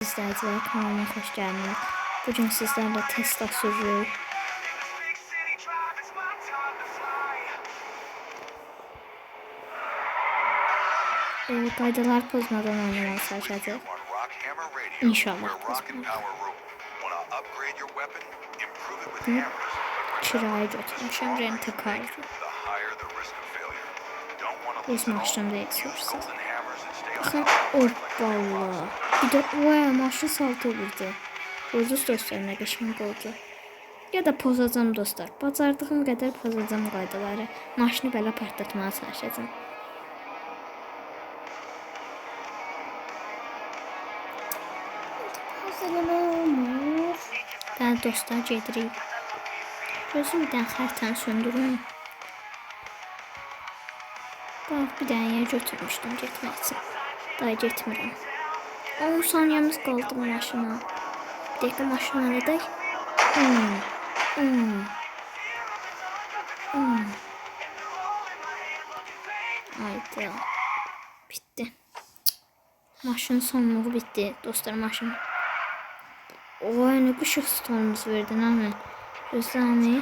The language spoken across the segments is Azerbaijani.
İzləyicilər kanalıma xoş gəldiniz. Bugün sizlərlə Tesla sürürük. Qaydalar pozmadan oynamalı sadəcə. İnşallah pozmalı. Kiraya götürmüşəm, rent-a-car'dır. Öz maşınım deyil, soruşsuz. Baxın, hoppala. Bir də maşın saltı vurdu. Vurduz dostlar, nə qəşəng oldu. Ya da pozacam dostlar. Bacardığım qədər pozacam qaydaları. Maşını belə partlatmağa çalışacağım. Bəli dostlar, gedirik. Gözüm bir dənə xərtəni söndürün. Bax, bir dənə yer götürmüşdüm getmək üçün. Daha getmirəm. 10 saniyəmiz qaldı maşına. Bir dəqiqə maşına gedək. Haydi. Bitti. Maşının sonluğu bitti. Dostlar, maşın. Oy, nə qışıq stonumuz verdin hemen. Gözləmi.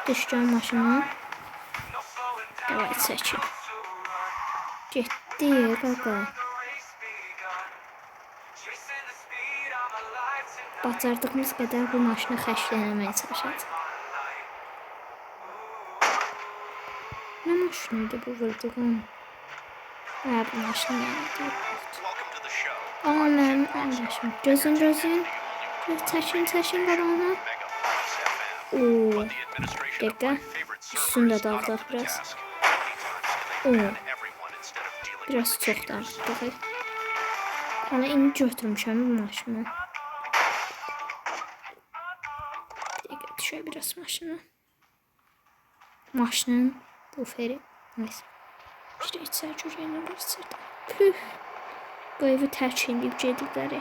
Düşkən maşını. Davay çəkin. Getdi, qaqa. Bacardığımız qədər bu maşını xərcləməyə çalışacağıq. Nə maşınıydı bu vurduğum? Bu maşını yandı. Amma mənim əlləşim. Gözün. Çəkin qaranı. Dəqiqə. Üstündə dağdaq biraz. Biraz çoxdan. Baxaq. Bana indi götürmüşəm bu maşını. Dəqiqə düşək biraz maşını. Maşının buferi. Neyse. İşte içər görəyini göstərdim. Püh. Bu evi tərk edib gedibləri.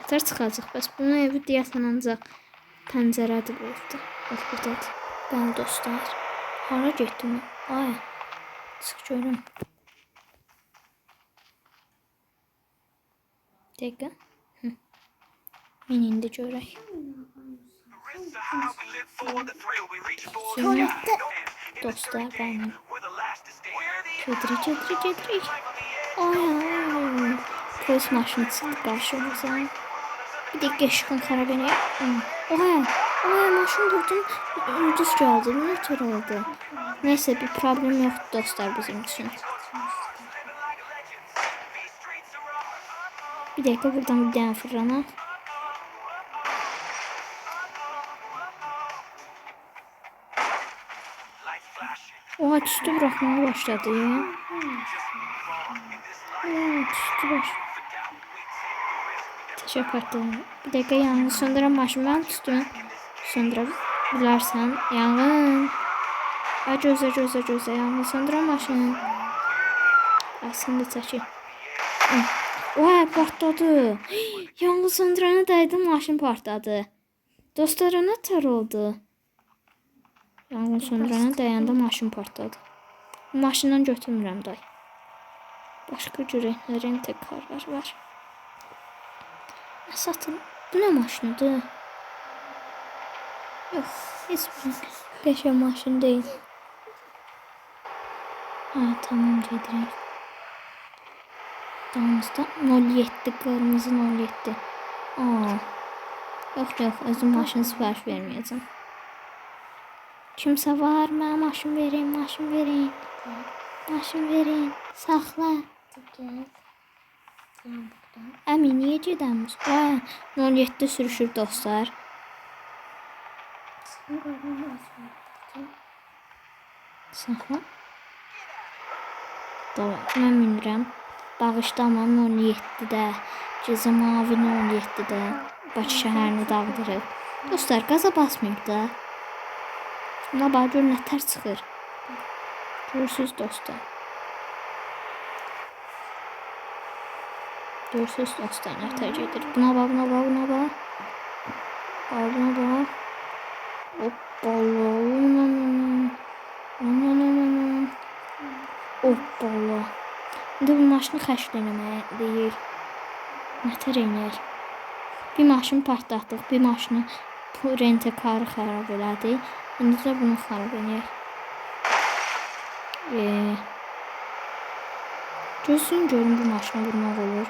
Nətər çıxacaq? Bəs bunun evi deyəsən ancaq pəncərədir bu evdə. Bax, buradadır. Bəli dostlar. Hara getdim? Ay. Çıx görüm. Dəqiqə. Min indi görək. Dostlar, bəli. Gedirik. Ay. Polis maşını çıxdı qarşımıza. Bir dəqiqə işıqın xarab eləyək. Ay, maşın durdum. Ucuz gəldi. Nə tər oldu? Neyse, bir problem yoxdur dostlar bizim üçün. Bir dəqiqə buradan bir dənə fırlanaq. Oha, tüstü bırakmaya başladı. Tüstü başladı. Teşekkür ederim. Bir dakika, yangın söndüren maşın ben tüstümü söndürebilirsen. Yangın. Gözle. Yangın söndüren maşın. Sen de çekin. Oha, partladı. Yangın söndürene dəydi, maşın partladı. Dostlar, nə tər oldu? Yangın söndürene dəyəndə maşın partladı. Maşından götürmürəm day. Başqa cürəklərin təkrarlar var. Satın. Bu nə maşınıdır? Yox, heç bir qəşəng maşın deyil. Tamam, gedirik. Damızda 07, qırmızı 07. Yox, özüm maşın sifariş verməyəcəm. Kimsə var, mənə maşın verin. Maşın verin. Saxla. Əmin, niyə gedəmiz? 07 sürüşür dostlar. Saxla. Tamam, mən minirəm. Bağışlama 07-də. Cəza mavi 07-də. Bakı şəhərini dağıdırıq. Dostlar, qaza basmayıb da. Buna bax, gör nətər çıxır. Görürsünüz dostlar. Görürsünüz dostlar, nətər gedir. Buna bax. Hoppala. İndi bu maşını xəşl eləməliyik. Nətər eləyək? Bir maşın partlatdıq, bir maşını rentekarı xarab elədik. İndi də bunu xarab eləyək. Gözün görün bu maşına vurmaq olur.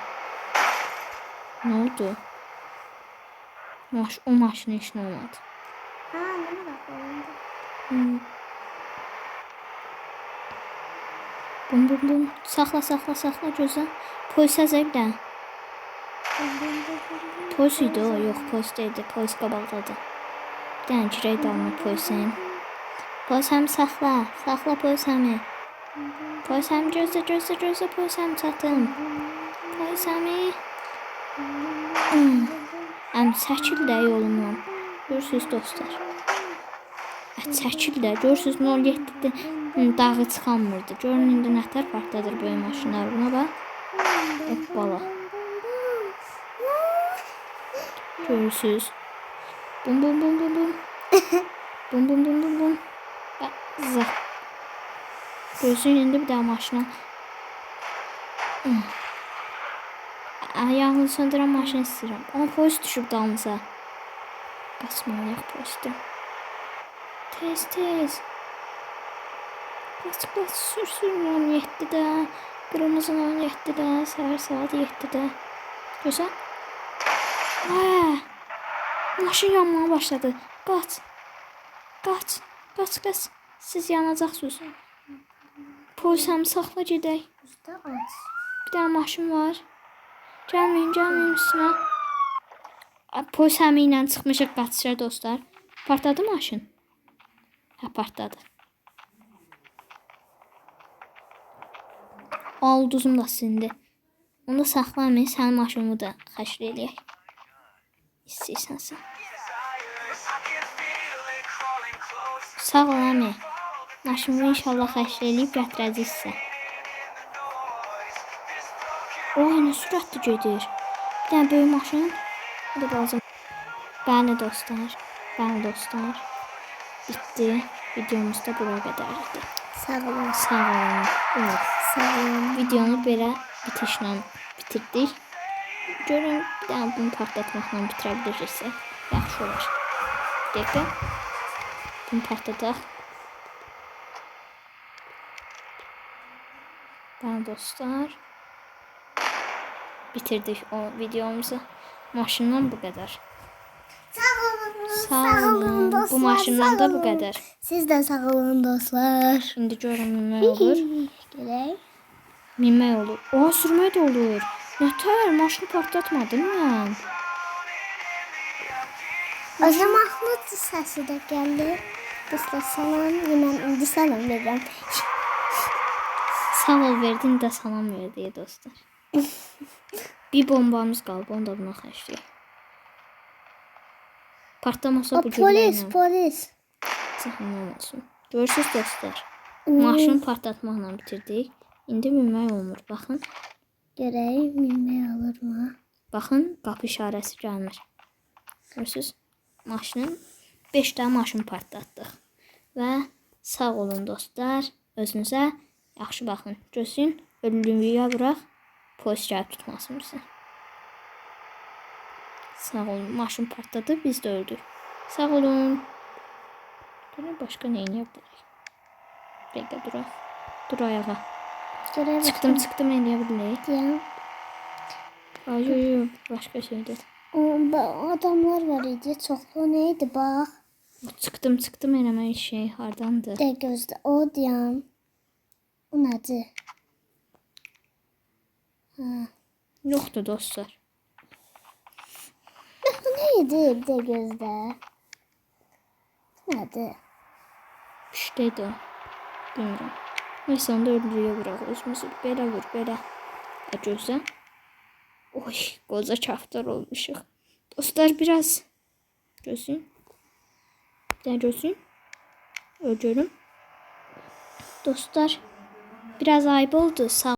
Nə oldu? O maşının işinə olmadı. Mənə bax oldu. Bum. Saxla gözə. Polis əzəbdə. Polis idi o, yox polis deyildi. Polis qabaqdadır. Bir dənə girək dalına polisin. Polis həmi saxla polis həmi. Polis həmi gözlə polis həmi çatım. Polis həmi. Həmi çəkil də yolumdan. Görürsünüz dostlar. Çəkil də. Görürsünüz 07-də dağı çıxanmırdı. Görün indi nətər partladır böyük maşınlar. Buna bax. Hoppala. Görürsünüz. Bum. Bum. Zah. Görürsünüz indi bir daha maşına. Ayağını söndürən maşını istəyirəm. Amma polis düşüb dalımıza. Qaçmalıyıq polisdən. Tez. Qaç sürsün 17-də. Qırmızı 17-də. Səhər saat 7-də. Gözəl. Maşın yanmaya başladı. Qaç. Siz yanacaqsınız. Polis həmi saxla gedək. Bir dənə maşın var. Gəlməyin üstünə. Polis həmi ilə çıxmışıq qaçışa dostlar. Partladı maşın. Partladı. Ulduzum da sindi. Onu da saxlamayın. Sənin maşınımı da xəşr eləyək. İstəyirsən sən. Sağ ol əmi. Maşınımı inşallah xəşr eləyib gətirəcək sizə. Nə sürətli gedir. Bir dənə böyük maşın. Bu da lazım. Bəli dostlar. Bitti. Videomuz da bura qədərdir. Sağ olun. Videonu belə bitişlə bitirdik. Görün bir dənə bunu partlatmaqla bitirə biliriksə yaxşı olar. Dəqiqə. Bunu partladaq. Bəli dostlar. Bitirdik o videomuzu. Maşından bu qədər. Sağ olun dostlar. Bu maşından da bu qədər. Siz də sağ olun dostlar. Şimdi görün minmək olur. Gələk. Minmək olur. Sürmək də olur. Nətər? Maşını partlatmadım mən. Özə Mahmud səsi də gəldi. Dostlar salam. Mən indi salam verirəm. Sağ ol verdin də salam verdi dostlar. Bir bombamız qaldı. Onu da buna xərcləyək. Partlamasa bu cümlə. Polis. Cəhənnəm olsun. Görürsünüz dostlar. Maşını partlatmaqla bitirdik. İndi minmək olmur. Baxın. Görək minmək olur mu? Baxın qapı işarəsi gəlmir. Görürsünüz. Maşının 5 dənə maşın partlatdıq. Və sağ olun dostlar. Özünüzə yaxşı baxın. Gözün ölümlüyə vuraq. Polis gəlib tutmasın bizi. Sağ olun. Maşın partladı. Biz də öldük. Sağ olun. Görün başqa nə eləyə bilərik. Dəqiqə duraq. Dur ayağa. Çıxdım eləyə bilərik. Ay, başqa şeydir. Adamlar var idi. Çoxlu nə idi bax. Çıxdım eləmək şey hardandır? De gözlə. O deyəm. O nədir? Yoxdur dostlar. Bu nə idi? De gözlə. Nədir? İşteydi o. Bilmirəm. Neyse onda öldürüyə vuraq özümüzü. Belə vur, belə. Gözlə. Oy, qoca kaftar olmuşuq. Dostlar biraz gözün. Bir də gözün. Öldürüm. Dostlar biraz ayıp oldu. Sağ